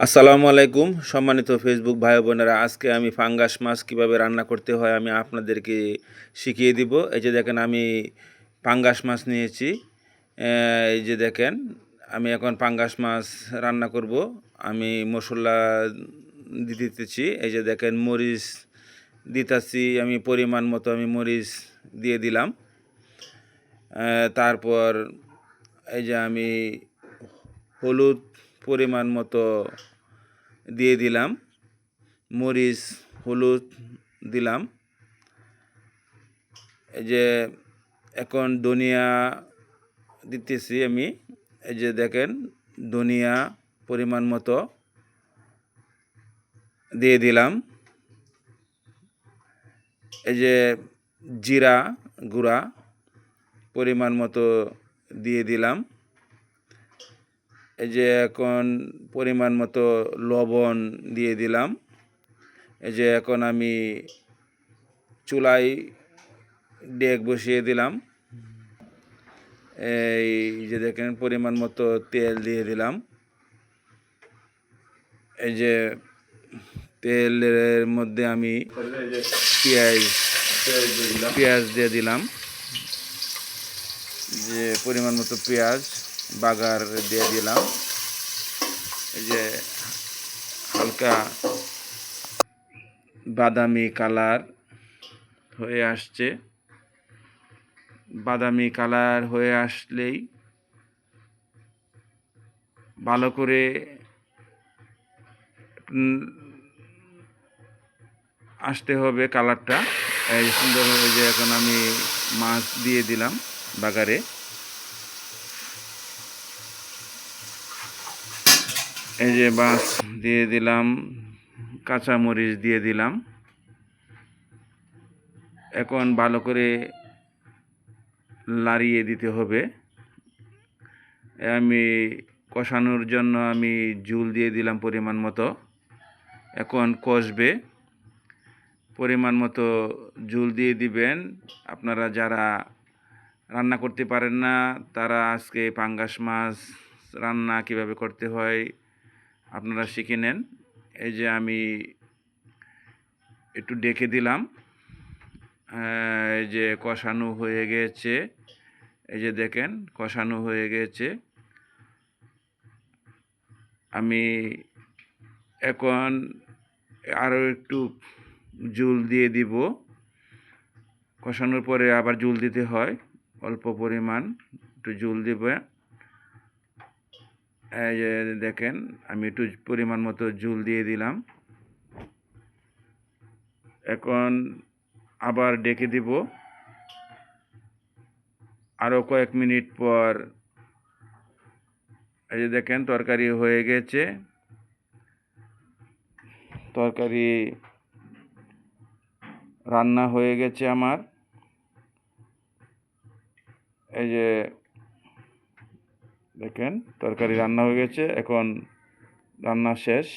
আসসালামু আলাইকুম সম্মানিত ফেসবুক ভাই বোনেরা, আজকে আমি ফাঙ্গাস মাছ কিভাবে রান্না করতে হয় আমি আপনাদেরকে শিখিয়ে দিব। এই যে দেখেন, আমি পাঙ্গাস মাছ নিয়েছি। এই যে দেখেন, আমি এখন পাঙ্গাস মাছ রান্না করব। আমি মশলা দিতেছি। এই যে দেখেন, মরিচ দিতেছি আমি পরিমাণ মতো, আমি মরিচ দিয়ে দিলাম। তারপর এই যে আমি হলুদ পরিমাণ মতো দিয়ে দিলাম, মরিচ হলুদ দিলাম। এই যে এখন ধনিয়া দিতেছি আমি। এই যে দেখেন, ধনিয়া পরিমাণ মতো দিয়ে দিলাম। এই যে জিরা গুঁড়া পরিমাণ মতো দিয়ে দিলাম। এই যে এখন পরিমাণ মতো লবণ দিয়ে দিলাম। এই যে এখন আমি চুলায় ডেক বসিয়ে দিলাম। এই যে দেখেন, পরিমাণ মতো তেল দিয়ে দিলাম। এই যে তেলের মধ্যে আমি পেঁয়াজ দিয়ে দিলাম। যে পরিমাণ মতো পেঁয়াজ বাগার দিয়ে দিলাম। এই যে হালকা বাদামি কালার হয়ে আসছে। বাদামি কালার হয়ে আসলেই ভালো করে আসতে হবে কালারটা। এই সুন্দরভাবে যে এখন আমি মাছ দিয়ে দিলাম বাগারে। এই যে মাছ দিয়ে দিলাম, কাঁচামরিচ দিয়ে দিলাম। এখন ভালো করে লাড়িয়ে দিতে হবে। আমি কষানোর জন্য আমি জল দিয়ে দিলাম পরিমাণ মতো। এখন কষবে, পরিমাণ মতো জল দিয়ে দিবেন। আপনারা যারা রান্না করতে পারেন না, তারা আজকে পাঙ্গাস মাছ রান্না কিভাবে করতে হয় আপনারা শিখে নেন। এই যে আমি একটু ডেকে দিলাম। এই যে কষানো হয়ে গেছে। এই যে দেখেন, কষানো হয়ে গেছে। আমি এখন আরও একটু জল দিয়ে দিব। কষানোর পরে আবার জল দিতে হয়, অল্প পরিমাণ একটু জল দেবে। এই যে দেখেন, আমি একটু পরিমাণ মতো জল দিয়ে দিলাম। এখন আবার ডেকে দিব। আরও কয়েক মিনিট পর এই যে দেখেন, তরকারি হয়ে গেছে। তরকারি রান্না হয়ে গেছে আমার। এই যে দেখেন, তরকারি রান্না হয়ে গেছে। এখন রান্না শেষ।